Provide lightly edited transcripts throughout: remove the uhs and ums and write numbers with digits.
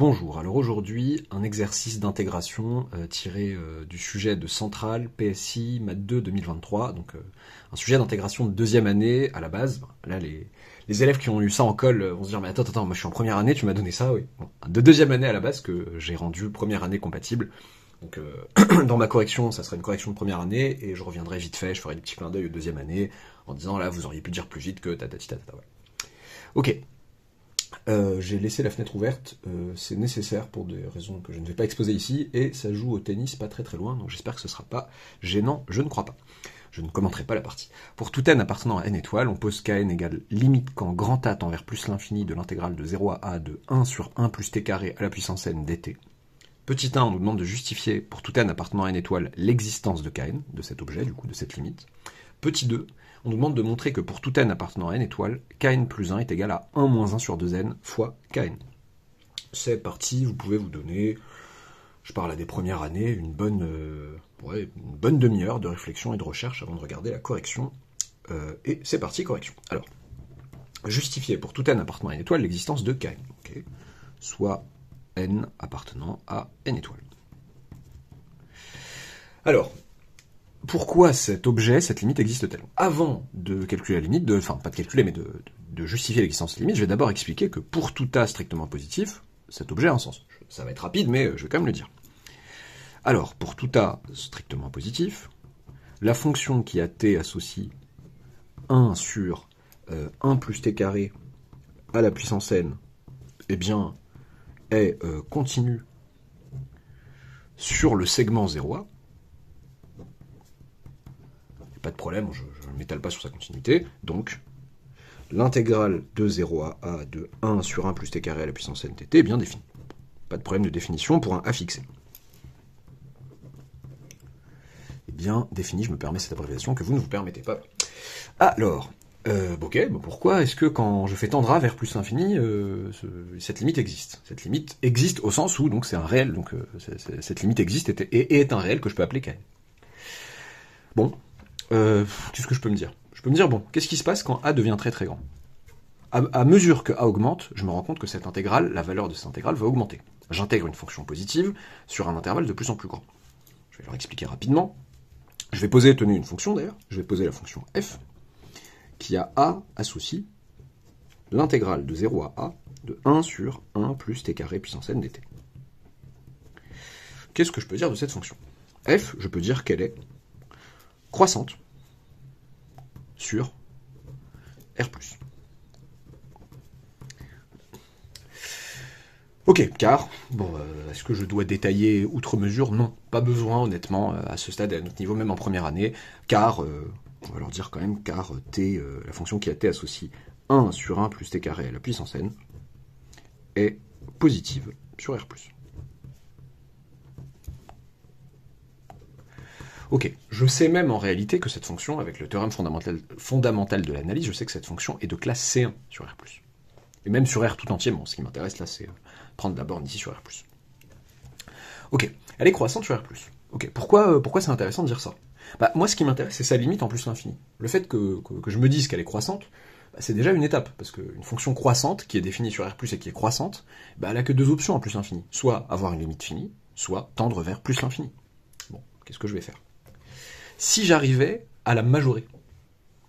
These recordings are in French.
Bonjour, alors aujourd'hui, un exercice d'intégration tiré du sujet de Centrale, PSI, Math 2 2023, donc un sujet d'intégration de deuxième année à la base. Là, les élèves qui ont eu ça en colle vont se dire « mais attends, moi je suis en première année, tu m'as donné ça ?» Oui, bon, de deuxième année à la base que j'ai rendu première année compatible. Donc dans ma correction, ça sera une correction de première année, et je reviendrai vite fait, je ferai des petits clins d'œil de deuxième année, en disant « là, vous auriez pu dire plus vite que tatati tatata ». Ouais. Ok. J'ai laissé la fenêtre ouverte, c'est nécessaire pour des raisons que je ne vais pas exposer ici, et ça joue au tennis pas très loin, donc j'espère que ce sera pas gênant, je ne crois pas. Je ne commenterai pas la partie. Pour tout n appartenant à n étoiles, on pose kn égale limite quand grand A tend vers plus l'infini de l'intégrale de 0 à a de 1 sur 1 plus t carré à la puissance n dt. Petit 1, on nous demande de justifier pour tout n appartenant à n étoiles l'existence de kn, de cet objet, du coup, de cette limite. Petit 2, on nous demande de montrer que pour tout n appartenant à n étoiles, kn plus 1 est égal à 1 moins 1 sur 2n fois kn. C'est parti, vous pouvez vous donner, je parle à des premières années, une bonne demi-heure de réflexion et de recherche avant de regarder la correction. Et c'est parti, correction. Alors, justifier pour tout n appartenant à n étoiles l'existence de kn, okay, soit n appartenant à n étoiles. Alors, pourquoi cet objet, cette limite existe-t-elle? Avant de calculer la limite, enfin pas de calculer, mais de justifier l'existence de la limite, je vais d'abord expliquer que pour tout A strictement positif, cet objet a un sens. Ça va être rapide, mais je vais quand même le dire. Alors, pour tout A strictement positif, la fonction qui à t associe 1 sur 1 plus t carré à la puissance n, eh bien, est continue sur le segment 0A. Pas de problème, je ne m'étale pas sur sa continuité, donc l'intégrale de 0 à a de 1 sur 1 plus t carré à la puissance n dt est bien définie. Pas de problème de définition pour un a fixé. Et bien défini, je me permets cette abréviation que vous ne vous permettez pas. Alors, ok, bon, pourquoi est-ce que quand je fais tendre a vers plus l'infini, cette limite existe? Cette limite existe au sens où donc c'est un réel, donc cette limite existe et est un réel que je peux appeler kn. Bon. Qu'est-ce que je peux me dire? Je peux me dire, bon, qu'est-ce qui se passe quand a devient très grand? À mesure que a augmente, je me rends compte que cette intégrale, la valeur de cette intégrale va augmenter. J'intègre une fonction positive sur un intervalle de plus en plus grand. Je vais leur expliquer rapidement. Je vais poser, tenez une fonction d'ailleurs, je vais poser la fonction f, qui a a associe l'intégrale de 0 à a de 1 sur 1 plus t carré puissance n dt. Qu'est-ce que je peux dire de cette fonction? F, je peux dire qu'elle est croissante sur R+. Ok, car, bon, est-ce que je dois détailler outre mesure? Non, pas besoin, honnêtement, à ce stade, à notre niveau, même en première année, car, on va leur dire quand même, car t, la fonction qui a t associe 1 sur 1 plus t carré à la puissance n, est positive sur R+. Ok, je sais même en réalité que cette fonction, avec le théorème fondamental de l'analyse, je sais que cette fonction est de classe C1 sur R+. Et même sur R tout entier, bon, ce qui m'intéresse là, c'est prendre la borne ici sur R+. Ok, elle est croissante sur R+. Ok, pourquoi c'est intéressant de dire ça? Bah, moi, ce qui m'intéresse, c'est sa limite en plus l'infini. Le fait que je me dise qu'elle est croissante, bah, c'est déjà une étape, parce qu'une fonction croissante, qui est définie sur R+, et qui est croissante, bah, elle a que deux options en plus l'infini. Soit avoir une limite finie, soit tendre vers plus l'infini. Bon, qu'est-ce que je vais faire? Si j'arrivais à la majorer,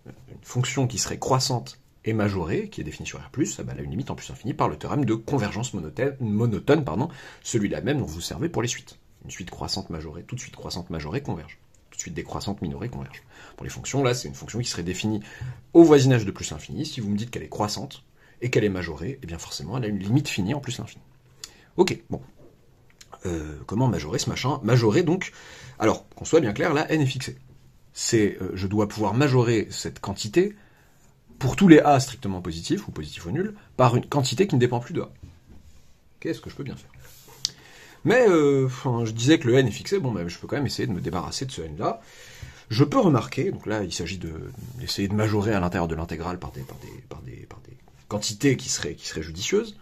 une fonction qui serait croissante et majorée, qui est définie sur R+, elle a une limite en plus infinie par le théorème de convergence monotone, celui-là même dont vous servez pour les suites. Une suite croissante majorée, toute suite croissante majorée converge. Toute suite décroissante minorée converge. Pour les fonctions, là, c'est une fonction qui serait définie au voisinage de plus l'infini. Si vous me dites qu'elle est croissante et qu'elle est majorée, eh bien forcément, elle a une limite finie en plus l'infini. Ok, bon. Comment majorer ce machin? Majorer donc, alors qu'on soit bien clair, là n est fixée. Je dois pouvoir majorer cette quantité pour tous les a strictement positifs ou positifs ou nuls par une quantité qui ne dépend plus de a. Qu'est-ce que je peux bien faire? Mais je disais que le n est fixé, bon, je peux quand même essayer de me débarrasser de ce n là. Je peux remarquer, donc là il s'agit d'essayer de majorer à l'intérieur de l'intégrale par des quantités qui seraient judicieuses.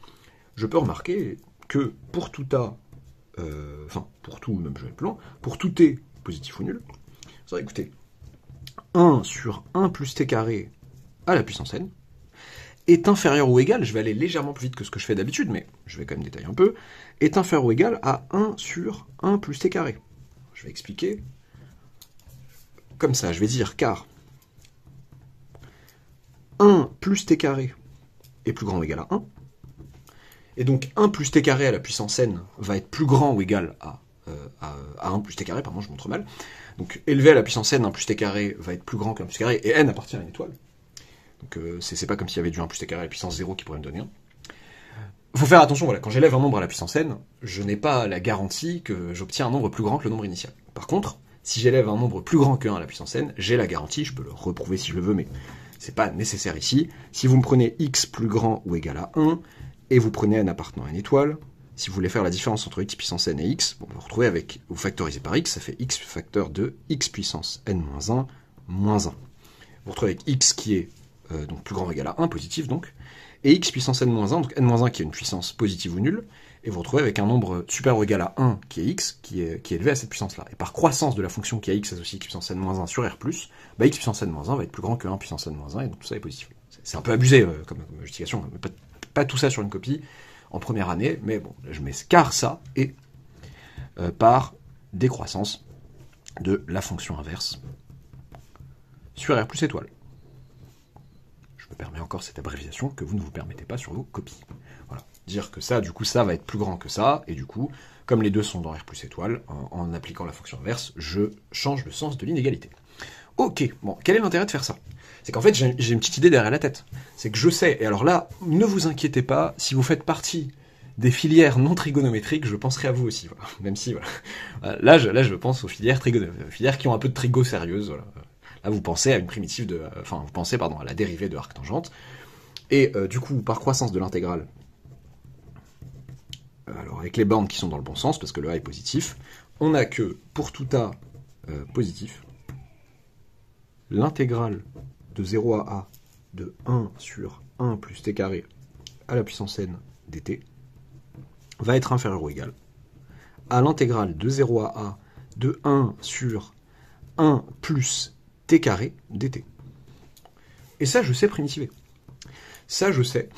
Je peux remarquer que pour tout a pour tout, même je vais le plan, pour tout t positif ou nul, ça va écouter 1 sur 1 plus t carré à la puissance n est inférieur ou égal, je vais aller légèrement plus vite que ce que je fais d'habitude, mais je vais quand même détailler un peu, est inférieur ou égal à 1 sur 1 plus t carré. Je vais expliquer comme ça, je vais dire car 1 plus t carré est plus grand ou égal à 1, et donc 1 plus t carré à la puissance n va être plus grand ou égal à 1 plus t carré, pardon, je montre mal. Donc élevé à la puissance n, 1 plus t carré va être plus grand qu'un plus t carré, et n appartient à une étoile. Donc c'est pas comme s'il y avait du 1 plus t carré à la puissance 0 qui pourrait me donner 1. Faut faire attention, voilà, quand j'élève un nombre à la puissance n, je n'ai pas la garantie que j'obtiens un nombre plus grand que le nombre initial. Par contre, si j'élève un nombre plus grand que 1 à la puissance n, j'ai la garantie, je peux le reprouver si je le veux, mais c'est pas nécessaire ici. Si vous me prenez x plus grand ou égal à 1, et vous prenez n appartenant à une étoile, si vous voulez faire la différence entre x puissance n et x, bon, vous vous retrouvez avec, vous factorisez par x, ça fait x facteur de x puissance n moins 1 moins 1. Vous vous retrouvez avec x qui est donc plus grand ou égal à 1, positif donc, et x puissance n moins 1, donc n moins 1 qui est une puissance positive ou nulle, et vous vous retrouvez avec un nombre supérieur ou égal à 1 qui est x, qui est élevé à cette puissance-là. Et par croissance de la fonction qui a x associée x puissance n moins 1 sur R+, bah x puissance n moins 1 va être plus grand que 1 puissance n moins 1, et donc tout ça est positif. C'est un peu abusé comme justification, mais pas tout ça sur une copie en première année, mais bon, je mets car ça, et par décroissance de la fonction inverse sur R plus étoile. Je me permets encore cette abréviation que vous ne vous permettez pas sur vos copies. Voilà. Dire que ça, du coup, ça va être plus grand que ça, et du coup, comme les deux sont dans R plus étoile, en appliquant la fonction inverse, je change le sens de l'inégalité. Ok, bon, quel est l'intérêt de faire ça? C'est qu'en fait, j'ai une petite idée derrière la tête. C'est que je sais, et alors là, ne vous inquiétez pas, si vous faites partie des filières non trigonométriques, je penserai à vous aussi, voilà. Même si, voilà. Là, je pense aux filières filières qui ont un peu de trigo sérieuse, voilà. Là, vous pensez à une primitive de, enfin, vous pensez, pardon, à la dérivée de arc-tangente. Et du coup, par croissance de l'intégrale, alors avec les bornes qui sont dans le bon sens, parce que le a est positif, on a que, pour tout a positif, l'intégrale de 0 à a de 1 sur 1 plus t carré à la puissance n dt va être inférieur ou égal à l'intégrale de 0 à a de 1 sur 1 plus t carré dt. Et ça, je sais primitiver. Ça, je sais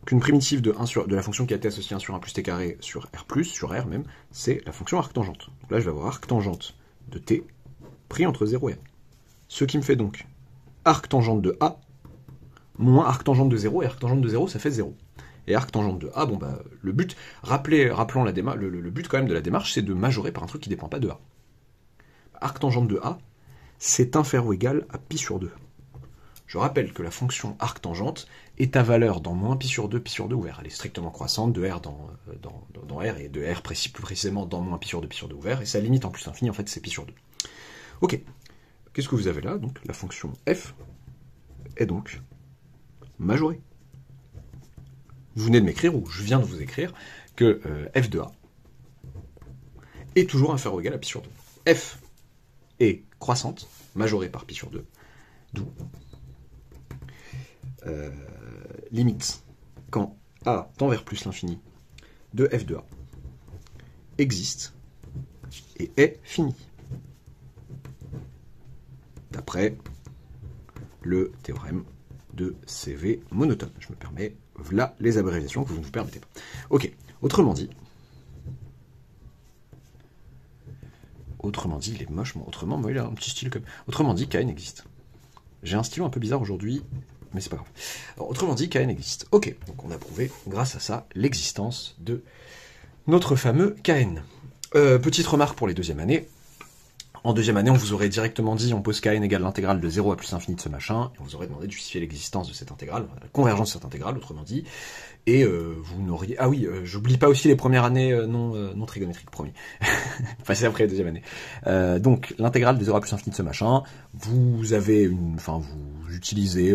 qu'une primitive de la fonction qui a été associée à 1 sur 1 plus t carré sur R+, sur R même, c'est la fonction arctangente. Donc là, je vais avoir arctangente de t pris entre 0 et 1. Ce qui me fait donc arctangente de a moins arctangente de 0, et arctangente de 0, ça fait 0. Et arctangente de a, bon bah, le but, rappelons la démarche, le but quand même de la démarche, c'est de majorer par un truc qui ne dépend pas de a. Arctangente de a, c'est inférieur ou égal à pi sur 2. Je rappelle que la fonction arctangente est à valeur dans moins pi sur 2 ouvert. Elle est strictement croissante de R dans R, et de R plus précisément dans moins pi sur 2 ouvert, et sa limite en plus infinie, en fait, c'est pi sur 2. Ok. Qu'est-ce que vous avez là? Donc la fonction f est donc majorée. Vous venez de m'écrire, ou je viens de vous écrire, que f de a est toujours inférieur ou égal à pi sur 2. F est croissante, majorée par pi sur 2, d'où limite, quand a tend vers plus l'infini, de f de a existe et est fini. D'après le théorème de CV monotone. Je me permets, voilà les abréviations que vous ne vous permettez pas. Ok, autrement dit, il est moche, moi il a un petit style comme... Autrement dit, Kn existe. J'ai un stylo un peu bizarre aujourd'hui, mais c'est pas grave. Alors, autrement dit, Kn existe. Ok, donc on a prouvé, grâce à ça, l'existence de notre fameux Kn. Petite remarque pour les deuxièmes années. En deuxième année, on vous aurait directement dit, on pose Kn égale l'intégrale de 0 à plus l'infini de ce machin, et on vous aurait demandé de justifier l'existence de cette intégrale, la convergence de cette intégrale, autrement dit, et vous n'auriez... Ah oui, j'oublie pas aussi les premières années non trigonométriques, promis. Enfin, c'est après la deuxième année. Donc, l'intégrale de 0 à plus l'infini de ce machin, vous avez une... Enfin, vous utilisez...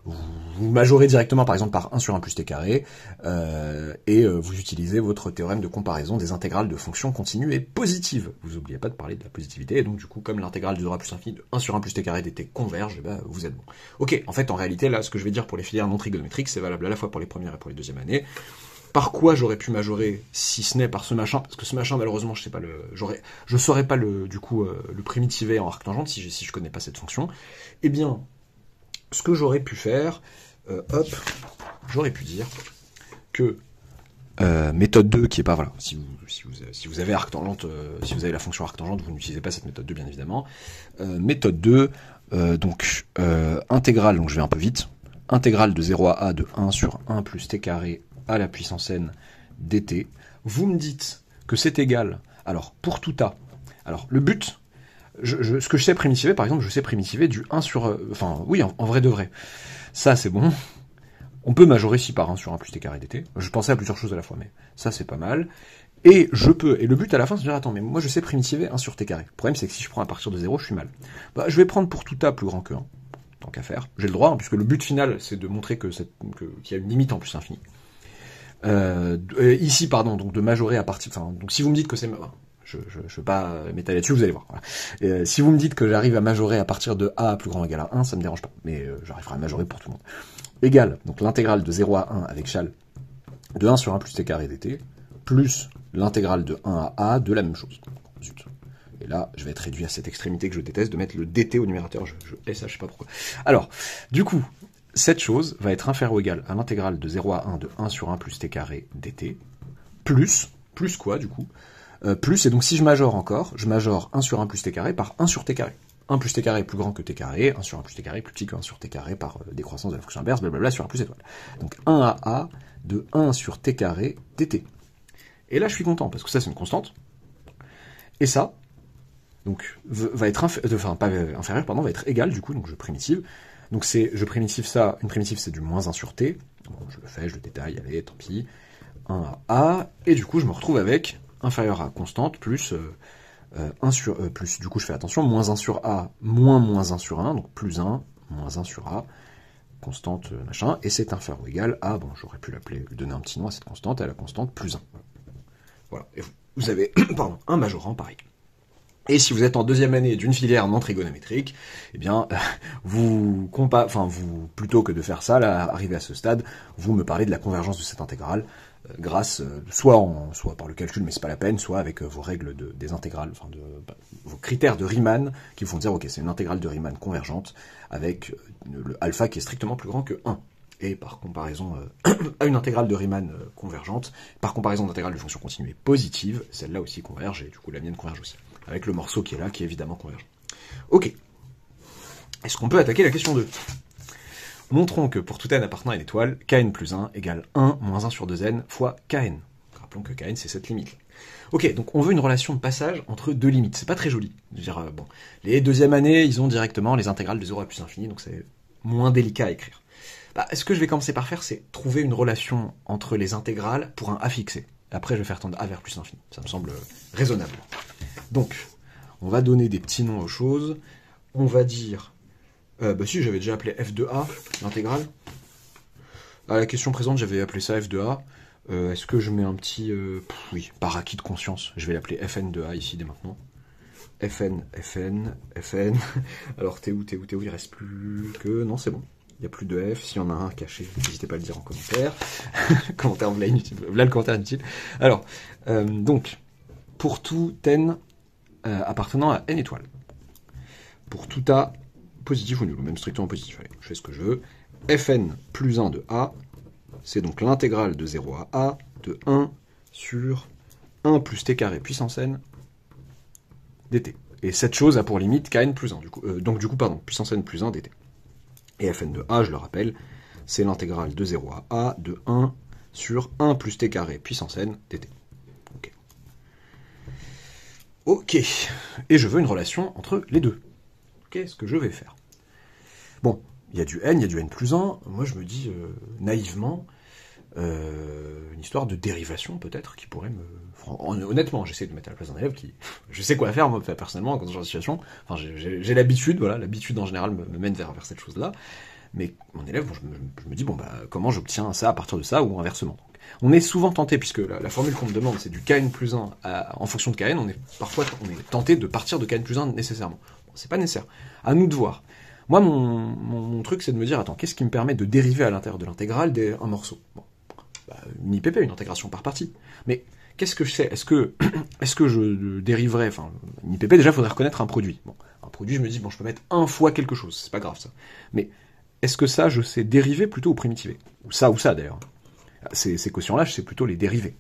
vous majorez directement, par exemple, par 1 sur 1 plus t carré, et vous utilisez votre théorème de comparaison des intégrales de fonctions continues et positives. Vous n'oubliez pas de parler de la positivité, et donc du coup, comme l'intégrale de 0 à plus infini de 1 sur 1 plus t carré dt converge, ben, vous êtes bon. Ok, en fait, en réalité, là, ce que je vais dire pour les filières non trigonométriques, c'est valable à la fois pour les premières et pour les deuxièmes années. Par quoi j'aurais pu majorer, si ce n'est par ce machin, parce que ce machin, malheureusement, je sais pas je saurais pas le primitiver en arctangente si je connais pas cette fonction. Eh bien, ce que j'aurais pu faire, hop, j'aurais pu dire que méthode 2, qui est pas, voilà, si vous avez arctangente, si vous avez la fonction arctangente, vous n'utilisez pas cette méthode 2, bien évidemment. Méthode 2, intégrale, donc je vais un peu vite, intégrale de 0 à a de 1 sur 1 plus t carré à la puissance n dt. Vous me dites que c'est égal, alors, pour tout a, alors, le but, ce que je sais primitiver, par exemple, je sais primitiver du 1 sur, enfin, oui, en vrai de vrai. Ça, c'est bon. On peut majorer ici par 1 sur 1 plus t carré dt. Je pensais à plusieurs choses à la fois, mais ça, c'est pas mal. Et je peux, et le but à la fin, c'est de dire, attends, mais moi, je sais primitiver 1 sur t carré. Le problème, c'est que si je prends à partir de 0, je suis mal. Bah, je vais prendre pour tout a plus grand que 1. Tant qu'à faire. J'ai le droit, hein, puisque le but final, c'est de montrer qu'il y a une limite en plus infinie. Ici, pardon, donc de majorer à partir, enfin, donc si vous me dites que c'est, je veux pas m'étaler là-dessus, vous allez voir. Voilà. Si vous me dites que j'arrive à majorer à partir de a plus grand ou égal à 1, ça me dérange pas. Mais j'arriverai à majorer pour tout le monde. Égale, donc l'intégrale de 0 à 1 avec châle de 1 sur 1 plus t carré dt, plus l'intégrale de 1 à a de la même chose. Zut. Et là, je vais être réduit à cette extrémité que je déteste, de mettre le dt au numérateur. Je hais ça, je sais pas pourquoi. Alors, du coup, cette chose va être inférieure ou égale à l'intégrale de 0 à 1 de 1 sur 1 plus t carré dt, plus quoi, du coup plus, et donc si je majore encore, je majore 1 sur 1 plus t carré par 1 sur t carré. 1 plus t carré est plus grand que t carré, 1 sur 1 plus t carré est plus petit que 1 sur t carré par décroissance de la fonction inverse, blablabla, sur 1 plus étoile. Donc 1 à a de 1 sur t carré dt. Et là, je suis content, parce que ça, c'est une constante. Et ça, donc, va être inférieur, pardon, va être égal, du coup, donc je primitive. Donc je primitive ça, une primitive, c'est du moins 1 sur t. Bon, je le fais, je le détaille, allez, tant pis. 1 à a, et du coup, je me retrouve avec inférieur à constante, plus 1 sur plus, du coup je fais attention, moins 1 sur a, moins 1 sur 1, donc plus 1, moins 1 sur a, constante machin, et c'est inférieur ou égal à, bon j'aurais pu lui donner un petit nom à cette constante, à la constante plus 1. Voilà, et vous avez pardon, un majorant pareil. Et si vous êtes en deuxième année d'une filière non trigonométrique, eh bien, plutôt que de faire ça, là, arrivé à ce stade, vous me parlez de la convergence de cette intégrale, grâce, soit par le calcul, mais c'est pas la peine, soit avec vos règles des intégrales, enfin vos critères de Riemann, qui vous font dire, ok, c'est une intégrale de Riemann convergente, avec le alpha qui est strictement plus grand que 1. Et par comparaison à une intégrale de Riemann convergente, par comparaison d'intégrale de fonction continue positive, celle-là aussi converge, et du coup la mienne converge aussi. Avec le morceau qui est là, qui est évidemment convergent. Ok. Est-ce qu'on peut attaquer la question 2 ? Montrons que pour tout n appartenant à une étoile, kn plus 1 égale 1 moins 1 sur 2n fois kn. Rappelons que kn, c'est cette limite. Ok, donc on veut une relation de passage entre deux limites. C'est pas très joli. Je veux dire, bon, les deuxième années, ils ont directement les intégrales de 0 à plus infini, donc c'est moins délicat à écrire. Ce que je vais commencer par faire, c'est trouver une relation entre les intégrales pour un a fixé. Après, je vais faire tendre a vers plus l'infini. Ça me semble raisonnable. Donc, on va donner des petits noms aux choses. On va dire... si, j'avais déjà appelé f de a, l'intégrale. À la question présente, j'avais appelé ça f de a. Est-ce que je mets un petit... oui, par acquis de conscience. Je vais l'appeler fn de a ici, dès maintenant. fn. Alors, t'es où, il reste plus que... Non, c'est bon. Il n'y a plus de f. S'il y en a un caché, n'hésitez pas à le dire en commentaire. Commentaire inutile. Là, le commentaire inutile. Alors, donc, pour tout n appartenant à n étoiles. Pour tout a positif ou nul, ou même strictement positif. Allez, je fais ce que je veux. Fn plus 1 de a, c'est donc l'intégrale de 0 à a de 1 sur 1 plus t carré puissance n dt. Et cette chose a pour limite kn plus 1. Puissance n plus 1 dt. Et Fn de a, je le rappelle, c'est l'intégrale de 0 à a de 1 sur 1 plus t carré puissance n dt. Ok. Et je veux une relation entre les deux. Qu'est-ce que je vais faire ? Bon, il y a du n plus 1. Moi, je me dis naïvement, une histoire de dérivation peut-être qui pourrait me... Honnêtement, j'essaie de mettre à la place d'un élève qui... Je sais quoi faire, moi, personnellement, dans ce genre de situation. Enfin, j'ai l'habitude, voilà, l'habitude en général me mène vers cette chose-là. Mais mon élève, bon, je me dis, comment j'obtiens ça à partir de ça, ou inversement. Donc, on est souvent tenté, puisque la formule qu'on me demande, c'est du kn plus 1 en fonction de kn, on est tenté de partir de kn plus 1 nécessairement. Bon, c'est pas nécessaire. À nous de voir. Moi, mon truc, c'est de me dire, attends, qu'est-ce qui me permet de dériver à l'intérieur de l'intégrale un morceau ? Bon, une IPP, une intégration par partie. Mais qu'est-ce que je sais ? Est-ce que je dériverais, enfin, une IPP, déjà, il faudrait reconnaître un produit. Bon, un produit, je me dis, bon, je peux mettre 1 fois quelque chose, c'est pas grave ça. Mais est-ce que ça, je sais dériver plutôt ou primitiver? Ou ça d'ailleurs. Ces quotients-là, je sais plutôt les dériver.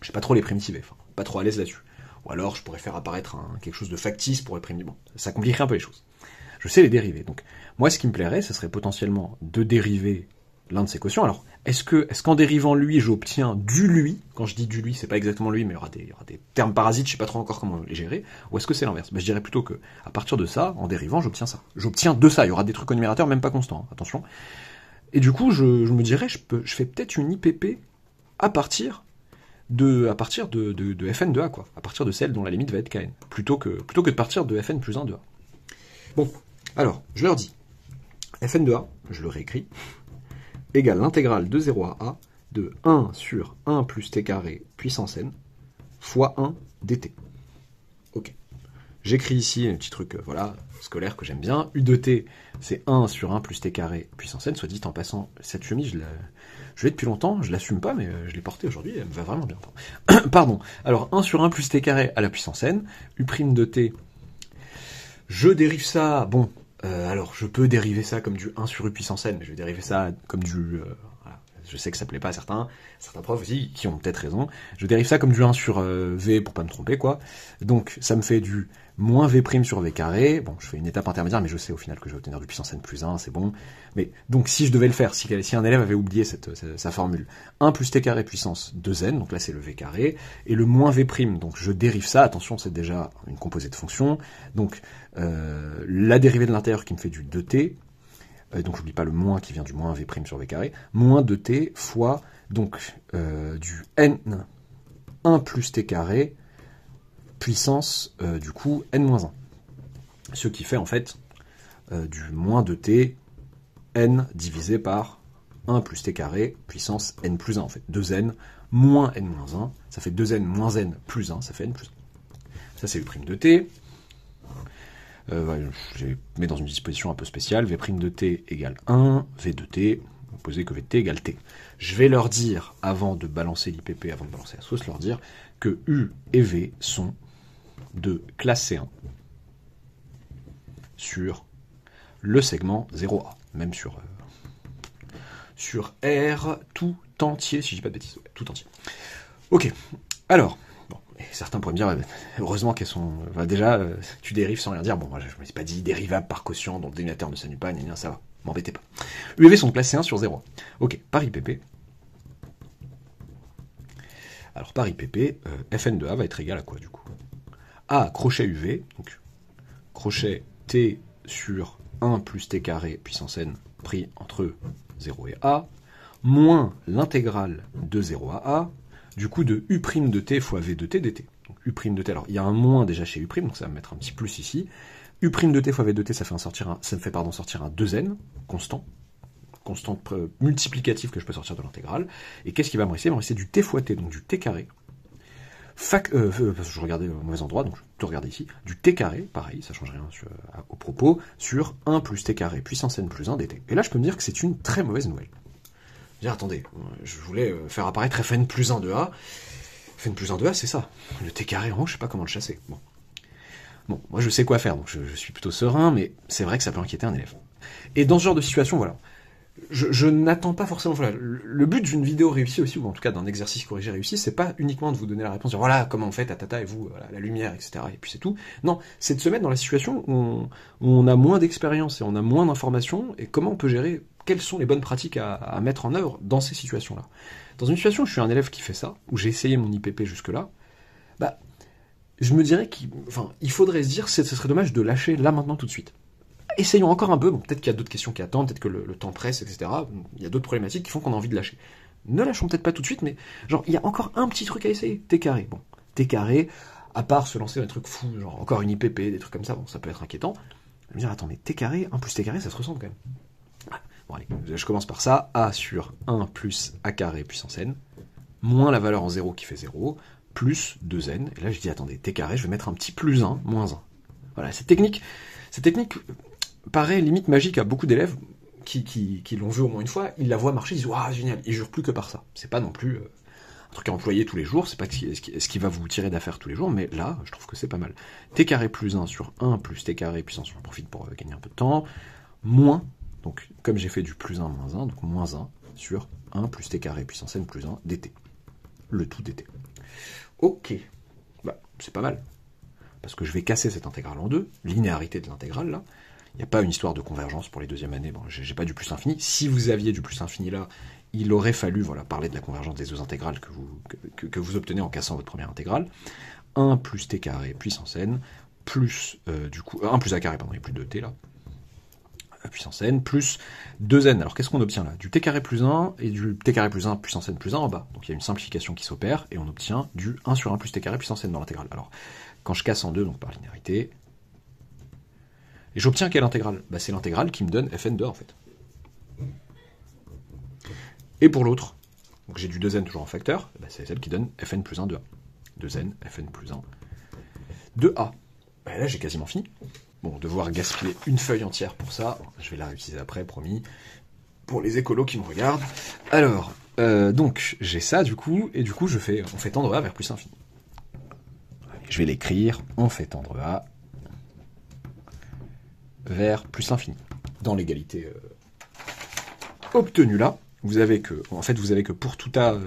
Je sais pas trop les primitiver, enfin, pas trop à l'aise là-dessus. Ou alors, je pourrais faire apparaître quelque chose de factice pour les primitiver. Bon, ça compliquerait un peu les choses. Je sais les dériver. Donc, moi, ce qui me plairait, ce serait potentiellement de dériver l'un de ces quotients. Alors, est-ce qu'en dérivant lui, j'obtiens du lui? Quand je dis du lui, c'est pas exactement lui, mais il y aura des termes parasites, je sais pas trop encore comment les gérer. Ou est-ce que c'est l'inverse? Je dirais plutôt que, à partir de ça, en dérivant, j'obtiens ça. J'obtiens de ça. Il y aura des trucs au numérateur, même pas constants, hein, attention. Et du coup, je me dirais, je fais peut-être une IPP à partir de fn de a, quoi. À partir de celle dont la limite va être kn. Plutôt que de partir de fn plus 1 de a. Bon, alors, je leur dis, fn de a, je le réécris, égale l'intégrale de 0 à a de 1 sur 1 plus t carré puissance n fois 1 dt. Ok. J'écris ici un petit truc, voilà, scolaire que j'aime bien. U de t, c'est 1 sur 1 plus t carré puissance n. Soit dit en passant, cette chemise, je l'ai depuis longtemps, je l'assume pas, mais je l'ai portée aujourd'hui, elle me va vraiment bien. Pardon. Alors, 1 sur 1 plus t carré à la puissance n, u' de t, je dérive ça, bon, alors je peux dériver ça comme du 1 sur u puissance n, mais je vais dériver ça comme du... voilà. Je sais que ça plaît pas à certains profs aussi, qui ont peut-être raison. Je dérive ça comme du 1 sur v pour pas me tromper, quoi. Donc, ça me fait du moins v' sur v carré. Bon, je fais une étape intermédiaire, mais je sais au final que je vais obtenir du puissance n plus 1, c'est bon. Mais donc, si je devais le faire, si un élève avait oublié sa formule, 1 plus t carré puissance 2n, donc là c'est le v carré, et le moins v', donc je dérive ça, attention, c'est déjà une composée de fonction, donc la dérivée de l'intérieur qui me fait du 2t, donc j'oublie pas le moins qui vient du moins v' sur v carré, moins 2t fois donc du n 1 plus t carré puissance du coup n-1. Ce qui fait en fait du moins 2t n divisé par 1 plus t carré puissance n plus 1 en fait. 2n moins n-1, ça fait 2n moins n plus 1, ça fait n plus 1. Ça c'est u' de t. Je les mets dans une disposition un peu spéciale, v' de t égale 1, v de t, opposé que v de t égale t. Je vais leur dire, avant de balancer l'IPP, avant de balancer la sauce, leur dire que u et v sont de classe C1 sur le segment 0A, même sur R tout entier, si je dis pas de bêtises, ouais, tout entier. Ok, alors... Et certains pourraient me dire, heureusement qu'elles sont... déjà, tu dérives sans rien dire. Bon, moi, je me suis pas dit dérivable par quotient, donc le dénominateur ne s'annule pas, ça va, m'embêtez pas. U et V sont classés 1 sur 0. Ok, par IPP. Alors, par IPP, Fn de A va être égal à quoi, du coup? A crochet UV, donc crochet T sur 1 plus T carré puissance N pris entre 0 et A, moins l'intégrale de 0 à A, du coup de U' de t fois V de t dt. Donc U' de t, alors il y a un moins déjà chez U', donc ça va me mettre un petit plus ici. U' de t fois V de t, ça me fait sortir un 2n, constant multiplicatif que je peux sortir de l'intégrale. Et qu'est-ce qui va me rester? Il va me rester du t fois t, donc du t carré. Parce que je regardais au mauvais endroit, donc je vais tout regarder ici. Du t carré, pareil, ça change rien au propos, sur 1 plus t carré puissance n plus 1 dt. Et là je peux me dire que c'est une très mauvaise nouvelle. Attendez, je voulais faire apparaître Fn plus 1 de A. Fn plus 1 de A, c'est ça. Le t carré en haut, je sais pas comment le chasser. Bon, moi je sais quoi faire, donc je suis plutôt serein, mais c'est vrai que ça peut inquiéter un élève. Et dans ce genre de situation, voilà, je n'attends pas forcément... Voilà, le but d'une vidéo réussie aussi, ou en tout cas d'un exercice corrigé réussi, c'est pas uniquement de vous donner la réponse, dire voilà comment on fait, tatata, et vous, voilà, la lumière, etc., et puis c'est tout. Non, c'est de se mettre dans la situation où on a moins d'expérience et on a moins d'informations, et comment on peut gérer... Quelles sont les bonnes pratiques à mettre en œuvre dans ces situations-là? Dans une situation où je suis un élève qui fait ça, où j'ai essayé mon IPP jusque-là, je me dirais qu'il faudrait se dire ce serait dommage de lâcher là, maintenant, tout de suite. Essayons encore un peu, bon, peut-être qu'il y a d'autres questions qui attendent, peut-être que le temps presse, etc. Il y a d'autres problématiques qui font qu'on a envie de lâcher. Ne lâchons peut-être pas tout de suite, mais genre, il y a encore un petit truc à essayer. T carré, bon. T carré, à part se lancer dans des trucs fous, genre encore une IPP, des trucs comme ça, bon, ça peut être inquiétant. Je me dire, attends, mais T carré, 1 plus T carré, ça se ressemble quand même. Bon allez, je commence par ça, A sur 1 plus A carré puissance n, moins la valeur en 0 qui fait 0, plus 2n, et là je dis attendez, t carré, je vais mettre un petit plus 1, moins 1. Voilà, cette technique paraît limite magique à beaucoup d'élèves qui l'ont vu au moins une fois, ils la voient marcher, ils disent waouh génial, ils jurent plus que par ça. C'est pas non plus un truc à employer tous les jours, c'est pas ce qui va vous tirer d'affaire tous les jours, mais là, je trouve que c'est pas mal. T carré plus 1 sur 1 plus t carré puissance, j'en profite pour gagner un peu de temps, moins Donc, comme j'ai fait du plus 1, moins 1, donc moins 1 sur 1 plus t carré puissance n plus 1 dt. Le tout dt. Ok. Bah, c'est pas mal. Parce que je vais casser cette intégrale en deux. Linéarité de l'intégrale, là. Il n'y a pas une histoire de convergence pour les deuxièmes années. Bon, j'ai pas du plus infini. Si vous aviez du plus infini là, il aurait fallu parler de la convergence des deux intégrales que vous obtenez en cassant votre première intégrale. 1 plus t carré puissance n, plus, du coup, 1 plus a carré, pardon, il n'y a plus de t là, puissance n, plus 2n. Alors qu'est-ce qu'on obtient là? Du t carré plus 1 et du t carré plus 1 puissance n plus 1 en bas. Donc il y a une simplification qui s'opère, et on obtient du 1 sur 1 plus t carré puissance n dans l'intégrale. Alors, quand je casse en deux, donc par linéarité, et j'obtiens quelle intégrale? Bah, c'est l'intégrale qui me donne fn de a en fait. Et pour l'autre, donc j'ai du 2n toujours en facteur, bah, c'est celle qui donne fn plus 1 de a. 2n, fn plus 1 de a. Bah, là j'ai quasiment fini. Bon, devoir gaspiller une feuille entière pour ça, je vais la réutiliser après, promis, pour les écolos qui me regardent. Alors, donc j'ai ça du coup, et du coup on fait tendre a vers plus infini. Je vais l'écrire, on fait tendre a vers plus l'infini. Dans l'égalité obtenue là, vous avez que pour tout a,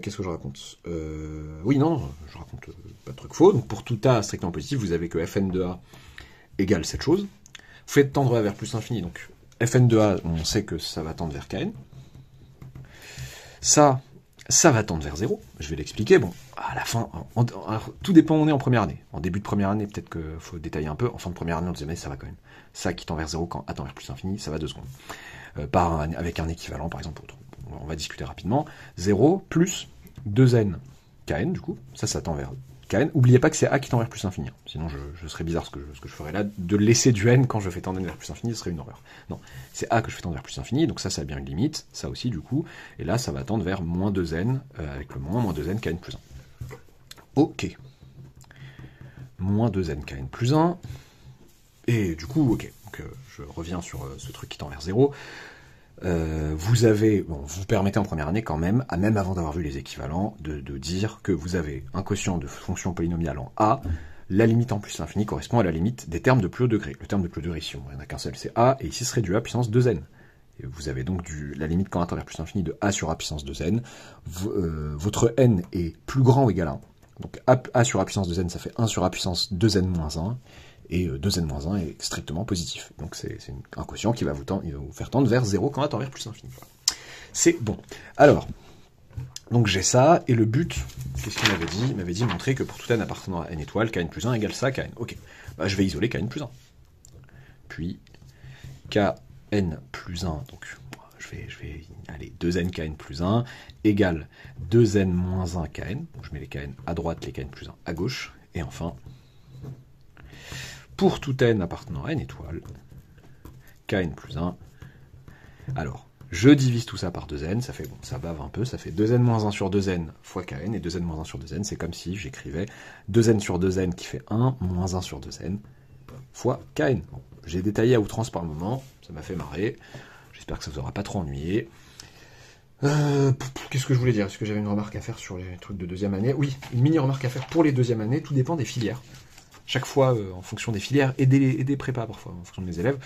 qu'est-ce que je raconte? Oui, non, je raconte pas de truc faux. Donc pour tout a strictement positif, vous avez que fn de a égale cette chose. Vous faites tendre a vers plus l'infini, donc fn de a, on sait que ça va tendre vers kn. Ça va tendre vers 0, je vais l'expliquer. Bon, à la fin, alors, tout dépend où on est en première année. En début de première année, peut-être qu'il faut détailler un peu. En fin de première année, en deuxième année, ça va quand même. Ça qui tend vers 0 quand A tend vers plus infini, ça va 2 secondes. Avec un équivalent, par exemple, autre. On va discuter rapidement. 0 plus 2n kn, du coup, ça tend vers kn. N'oubliez pas que c'est A qui tend vers plus infini. Sinon, je serais bizarre ce que je ferais là. De laisser du n quand je fais tendre vers plus infini, ce serait une horreur. Non, c'est A que je fais tendre vers plus infini, donc ça a bien une limite, ça aussi, du coup. Et là, ça va tendre vers moins 2n, avec le moins 2n kn plus 1. Ok. Moins 2n kn plus 1. Et du coup, ok. Donc, je reviens sur ce truc qui tend vers 0. Vous permettez en première année quand même, même avant d'avoir vu les équivalents, de dire que vous avez un quotient de fonction polynomiale en A, la limite en plus l'infini correspond à la limite des termes de plus haut degré. Le terme de plus haut degré, ici, il n'y en a qu'un seul, c'est A, et ici ce serait du A puissance 2n. Et vous avez donc la limite quand A tend vers plus l'infini de A sur A puissance 2n. Votre n est plus grand ou égal à 1. Donc A sur A puissance 2n, ça fait 1 sur A puissance 2n moins 1. Et 2n-1 est strictement positif. Donc c'est un quotient qui va vous faire tendre vers 0 quand A tend vers plus infini. Voilà. C'est bon. Alors, donc j'ai ça, et le but, qu'est-ce qu'il m'avait dit? Il m'avait dit montrer que pour tout n appartenant à n étoile, kn plus 1 égale ça, kn. Ok, bah, je vais isoler kn plus 1. Puis, kn plus 1, donc je vais aller 2n kn plus 1, égale 2n moins 1 kn. Donc, je mets les kn à droite, les kn plus 1 à gauche, et enfin... pour tout n appartenant à n étoile, kn plus 1. Alors, je divise tout ça par 2n, ça fait, bon, ça bave un peu, ça fait 2n moins 1 sur 2n fois kn, et 2n moins 1 sur 2n, c'est comme si j'écrivais 2n sur 2n qui fait 1, moins 1 sur 2n, fois kn. Bon, j'ai détaillé à outrance par moment, ça m'a fait marrer, j'espère que ça vous aura pas trop ennuyé. Qu'est-ce que je voulais dire? Est-ce que j'avais une remarque à faire sur les trucs de deuxième année? Oui, une mini-remarque à faire pour les deuxièmes années, tout dépend des filières. Chaque fois, en fonction des filières et des prépas parfois, en fonction de mes élèves,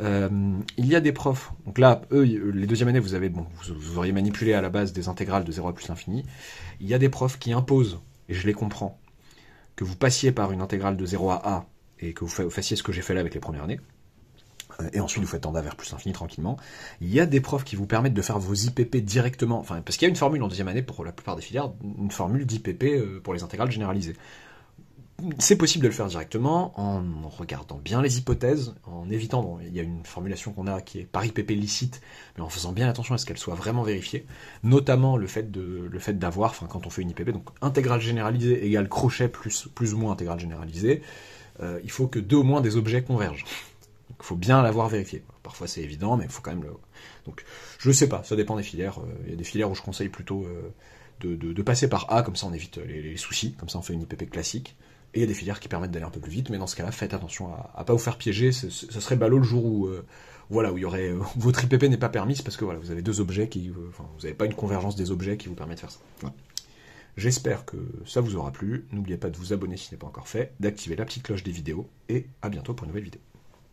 il y a des profs. Donc là, eux, les deuxièmes années, vous auriez manipulé à la base des intégrales de 0 à plus l'infini. Il y a des profs qui imposent, et je les comprends, que vous passiez par une intégrale de 0 à a, et que vous fassiez ce que j'ai fait là avec les premières années, et ensuite vous faites tendre vers plus l'infini tranquillement. Il y a des profs qui vous permettent de faire vos IPP directement, enfin, parce qu'il y a une formule en deuxième année pour la plupart des filières, une formule d'IPP pour les intégrales généralisées. C'est possible de le faire directement en regardant bien les hypothèses, en évitant, bon, il y a une formulation qu'on a qui est par IPP licite, mais en faisant bien attention à ce qu'elle soit vraiment vérifiée, notamment le fait d'avoir, enfin quand on fait une IPP, donc intégrale généralisée égale crochet plus ou moins intégrale généralisée, il faut que deux au moins des objets convergent. Il faut bien l'avoir vérifié. Parfois c'est évident, mais il faut quand même le... Donc je sais pas, ça dépend des filières. Il y a des filières où je conseille plutôt de passer par A, comme ça on évite les soucis, comme ça on fait une IPP classique. Et il y a des filières qui permettent d'aller un peu plus vite, mais dans ce cas-là, faites attention à pas vous faire piéger. Ce serait ballot le jour où il y aurait votre IPP n'est pas permise parce que voilà, vous avez deux objets vous n'avez pas une convergence des objets qui vous permet de faire ça. Voilà. J'espère que ça vous aura plu. N'oubliez pas de vous abonner si ce n'est pas encore fait, d'activer la petite cloche des vidéos, et à bientôt pour une nouvelle vidéo.